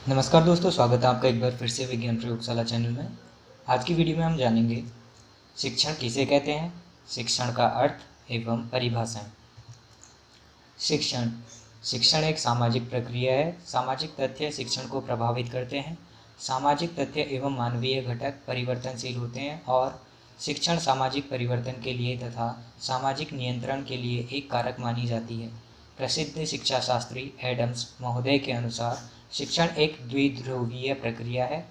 नमस्कार दोस्तों, स्वागत है आपका एक बार फिर से विज्ञान प्रयोगशाला चैनल में। आज की वीडियो में हम जानेंगे शिक्षण किसे कहते हैं, शिक्षण का अर्थ एवं परिभाषाएं। शिक्षण शिक्षण एक सामाजिक प्रक्रिया है। सामाजिक तथ्य शिक्षण को प्रभावित करते हैं। सामाजिक तथ्य एवं मानवीय घटक परिवर्तनशील होते हैं और शिक्षण सामाजिक परिवर्तन के लिए तथा सामाजिक नियंत्रण के लिए एक कारक मानी जाती है। प्रसिद्ध शिक्षा शास्त्री एडम्स महोदय के अनुसार शिक्षण एक द्विध्रुवीय प्रक्रिया है।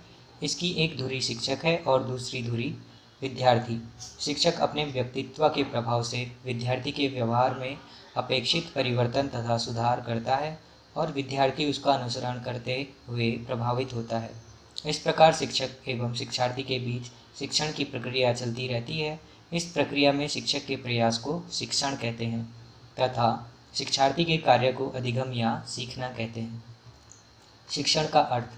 इसकी एक धुरी शिक्षक है और दूसरी धुरी विद्यार्थी। शिक्षक अपने व्यक्तित्व के प्रभाव से विद्यार्थी के व्यवहार में अपेक्षित परिवर्तन तथा सुधार करता है और विद्यार्थी उसका अनुसरण करते हुए प्रभावित होता है। इस प्रकार शिक्षक एवं शिक्षार्थी के बीच शिक्षण की प्रक्रिया चलती रहती है। इस प्रक्रिया में शिक्षक के प्रयास को शिक्षण कहते हैं तथा शिक्षार्थी के कार्य को अधिगम या सीखना कहते हैं। शिक्षण का अर्थ।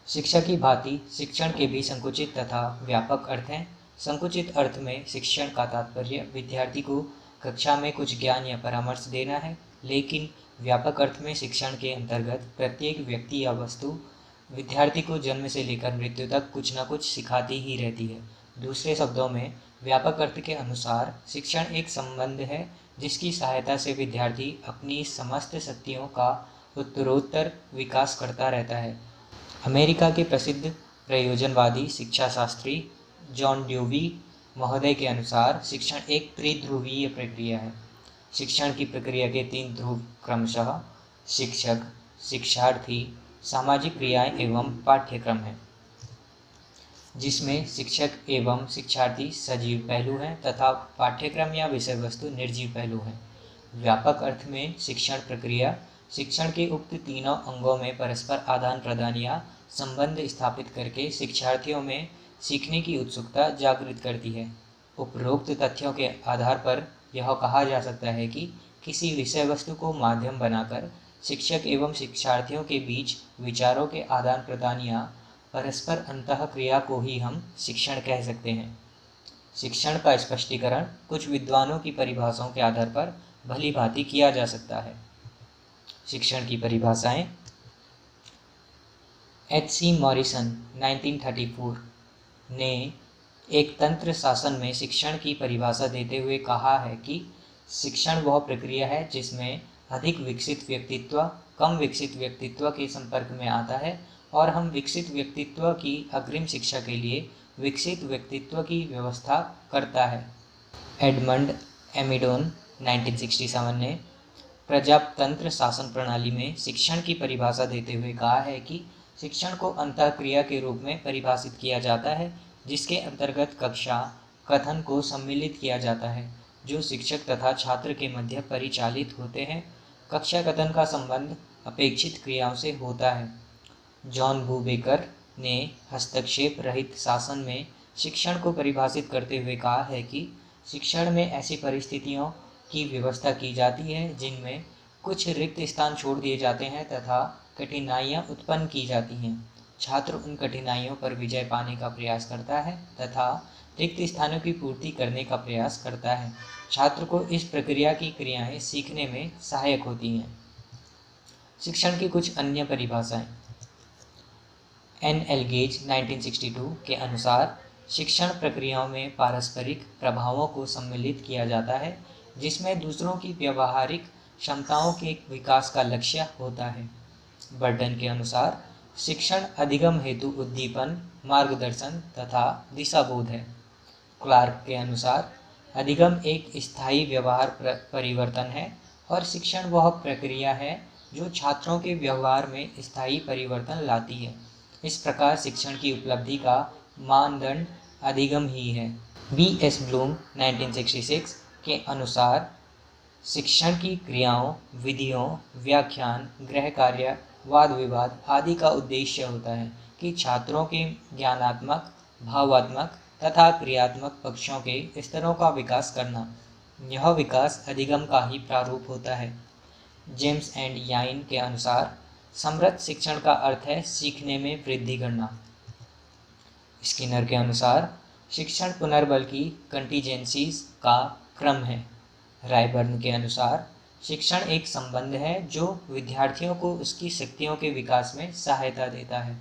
शिक्षा की भांति शिक्षण के भी संकुचित तथा व्यापक अर्थ हैं। संकुचित अर्थ में शिक्षण का तात्पर्य विद्यार्थी को कक्षा में कुछ ज्ञान या परामर्श देना है, लेकिन व्यापक अर्थ में शिक्षण के अंतर्गत प्रत्येक व्यक्ति या वस्तु विद्यार्थी को जन्म से लेकर मृत्यु तक कुछ न कुछ सिखाती ही रहती है। दूसरे शब्दों में व्यापक अर्थ के अनुसार शिक्षण एक संबंध है जिसकी सहायता से विद्यार्थी अपनी समस्त शक्तियों का उत्तरोत्तर विकास करता रहता है। अमेरिका के प्रसिद्ध प्रयोजनवादी शिक्षा शास्त्री जॉन ड्यूवी महोदय के अनुसार शिक्षण एक त्रिध्रुवीय प्रक्रिया है। शिक्षण की प्रक्रिया के 3 ध्रुव क्रमशः शिक्षक, शिक्षार्थी, सामाजिक क्रियाएं एवं पाठ्यक्रम हैं, जिसमें शिक्षक एवं शिक्षार्थी सजीव पहलू हैं तथा पाठ्यक्रम या विषय वस्तु निर्जीव पहलू हैं। व्यापक अर्थ में शिक्षण प्रक्रिया शिक्षण के उक्त तीनों अंगों में परस्पर आदान प्रदान या संबंध स्थापित करके शिक्षार्थियों में सीखने की उत्सुकता जागृत करती है। उपरोक्त तथ्यों के आधार पर यह कहा जा सकता है कि किसी विषय वस्तु को माध्यम बनाकर शिक्षक एवं शिक्षार्थियों के बीच विचारों के आदान प्रदान या परस्पर अंतःक्रिया को ही हम शिक्षण कह सकते हैं। शिक्षण का स्पष्टीकरण कुछ विद्वानों की परिभाषाओं के आधार पर भली भांति किया जा सकता है। शिक्षण की परिभाषाएं। H.C. मॉरिसन 1934 ने एक तंत्र शासन में शिक्षण की परिभाषा देते हुए कहा है कि शिक्षण वह प्रक्रिया है जिसमें अधिक विकसित व्यक्तित्व कम विकसित व्यक्तित्व के संपर्क में आता है और हम विकसित व्यक्तित्व की अग्रिम शिक्षा के लिए विकसित व्यक्तित्व की व्यवस्था करता है। एडमंड एमिडोन 1967 ने प्रजातंत्र शासन प्रणाली में शिक्षण की परिभाषा देते हुए कहा है कि शिक्षण को अंतःक्रिया के रूप में परिभाषित किया जाता है, जिसके अंतर्गत कक्षा कथन को सम्मिलित किया जाता है जो शिक्षक तथा छात्र के मध्य परिचालित होते हैं। कक्षा कथन का संबंध अपेक्षित क्रियाओं से होता है। जॉन बूबेकर ने हस्तक्षेप रहित शासन में शिक्षण को परिभाषित करते हुए कहा है कि शिक्षण में ऐसी परिस्थितियों की व्यवस्था की जाती है जिनमें कुछ रिक्त स्थान छोड़ दिए जाते हैं तथा कठिनाइयाँ उत्पन्न की जाती हैं। छात्र उन कठिनाइयों पर विजय पाने का प्रयास करता है तथा रिक्त स्थानों की पूर्ति करने का प्रयास करता है। छात्र को इस प्रक्रिया की क्रियाएं सीखने में सहायक होती हैं। शिक्षण की कुछ अन्य परिभाषाएं। N. एल्गेज 1962 के अनुसार शिक्षण प्रक्रियाओं में पारस्परिक प्रभावों को सम्मिलित किया जाता है जिसमें दूसरों की व्यावहारिक क्षमताओं के विकास का लक्ष्य होता है। बर्टन के अनुसार शिक्षण अधिगम हेतु उद्दीपन, मार्गदर्शन तथा दिशाबोध है। क्लार्क के अनुसार अधिगम एक स्थायी व्यवहार परिवर्तन है और शिक्षण वह प्रक्रिया है जो छात्रों के व्यवहार में स्थायी परिवर्तन लाती है। इस प्रकार शिक्षण की उपलब्धि का मानदंड अधिगम ही है। B.S. ब्लूम 1966 के अनुसार शिक्षण की क्रियाओं, विधियों, व्याख्यान, गृह कार्य, वाद विवाद आदि का उद्देश्य होता है कि छात्रों के ज्ञानात्मक, भावात्मक तथा क्रियात्मक पक्षों के स्तरों का विकास करना। यह विकास अधिगम का ही प्रारूप होता है। जेम्स एंड याइन के अनुसार समृद्ध शिक्षण का अर्थ है सीखने में वृद्धि करना। स्किनर के अनुसार शिक्षण पुनर्बल की कंटीजेंसीज का क्रम है। रायबर्न के अनुसार शिक्षण एक संबंध है जो विद्यार्थियों को उसकी शक्तियों के विकास में सहायता देता है।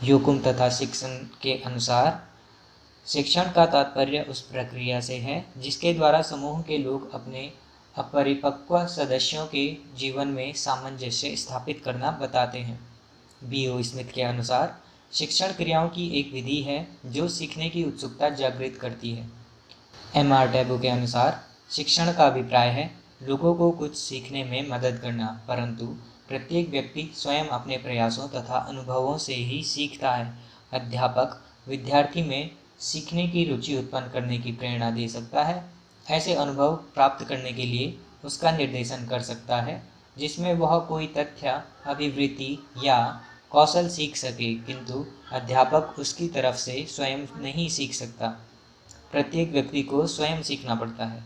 योकुम तथा शिक्षण के अनुसार शिक्षण का तात्पर्य उस प्रक्रिया से है जिसके द्वारा समूह के लोग अपने अपरिपक्व सदस्यों के जीवन में सामंजस्य स्थापित करना बताते हैं। B.O. स्मिथ के अनुसार शिक्षण क्रियाओं की एक विधि है जो सीखने की उत्सुकता जागृत करती है। M.R. टैबू के अनुसार शिक्षण का अभिप्राय है लोगों को कुछ सीखने में मदद करना, परंतु प्रत्येक व्यक्ति स्वयं अपने प्रयासों तथा अनुभवों से ही सीखता है। अध्यापक विद्यार्थी में सीखने की रुचि उत्पन्न करने की प्रेरणा दे सकता है। ऐसे अनुभव प्राप्त करने के लिए उसका निर्देशन कर सकता है जिसमें वह कोई तथ्य, अभिवृत्ति या कौशल सीख सके, किंतु अध्यापक उसकी तरफ से स्वयं नहीं सीख सकता। प्रत्येक व्यक्ति को स्वयं सीखना पड़ता है।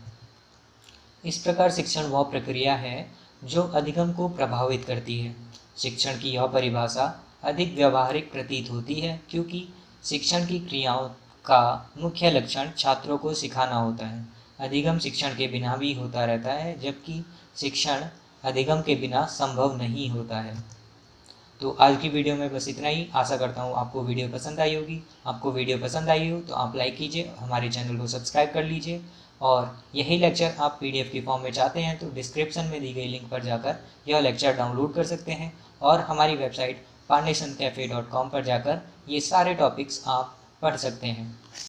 इस प्रकार शिक्षण वह प्रक्रिया है जो अधिगम को प्रभावित करती है। शिक्षण की यह परिभाषा अधिक व्यावहारिक प्रतीत होती है क्योंकि शिक्षण की क्रियाओं का मुख्य लक्षण छात्रों को सिखाना होता है। अधिगम शिक्षण के बिना भी होता रहता है, जबकि शिक्षण अधिगम के बिना संभव नहीं होता है। तो आज की वीडियो में बस इतना ही। आशा करता हूँ आपको वीडियो पसंद आई होगी। आपको वीडियो पसंद आई हो तो आप लाइक कीजिए, हमारे चैनल को सब्सक्राइब कर लीजिए, और यही लेक्चर आप PDF की फॉर्म में चाहते हैं तो डिस्क्रिप्शन में दी गई लिंक पर जाकर यह लेक्चर डाउनलोड कर सकते हैं, और हमारी वेबसाइट foundationcafe.com पर जाकर ये सारे टॉपिक्स आप पढ़ सकते हैं।